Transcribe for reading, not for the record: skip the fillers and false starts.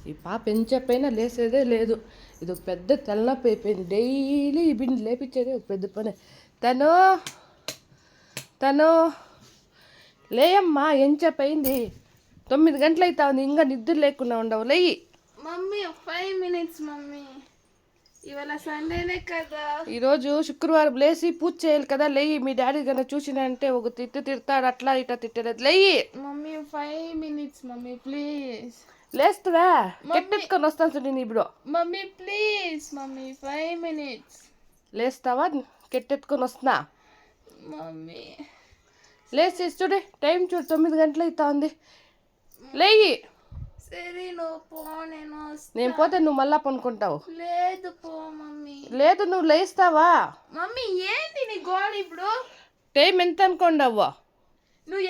ఈ పాప ఎంచెప్పైనా లేసేదే లేదు. ఇది ఒక పెద్ద తలనొప్పి అయిపోయింది. డైలీ ఈ బిండి లేపించేది ఒక పెద్ద పని. తను లేయమ్మా, ఎంచెప్పయింది. 9 గంటలు అవుతా ఉంది, ఇంకా నిద్ర లేకుండా ఉండవు. లేయి మమ్మీ. 5 minutes మమ్మీ, ఇవాళ సండేనే కదా. ఈరోజు శుక్రవారం, లేచి పూజ చేయాలి కదా. లేయి. మీ డాడీ కన్నా చూసినంటే ఒక తిడతాడు, అట్లా ఇట్లా తిట్టలేదు. లేయి మమ్మీ. 5 minutes mummy, please. లేస్తావా? కెట్టెత్తుకొని వస్తాను చూడు నేను ఇప్పుడు. Mummy please mummy, 5 minutes. లేస్తావా? కెట్టెత్తుకొని వస్తున్నా మమ్మీ. లేచి చూడు, టైం చూడు, 9 గంటలు అవుతా ఉంది. లేయి. సరే నువ్వు పో, నేను పోతే నువ్వు మళ్ళా పనుకుంటావు. లేదు పో మమ్మీ. లేదు, నువ్వు లేస్తావా? మమ్మీ ఏంటి నీ గోడ ఇప్పుడు? టైం ఎంత అనుకోండి అవ్వ.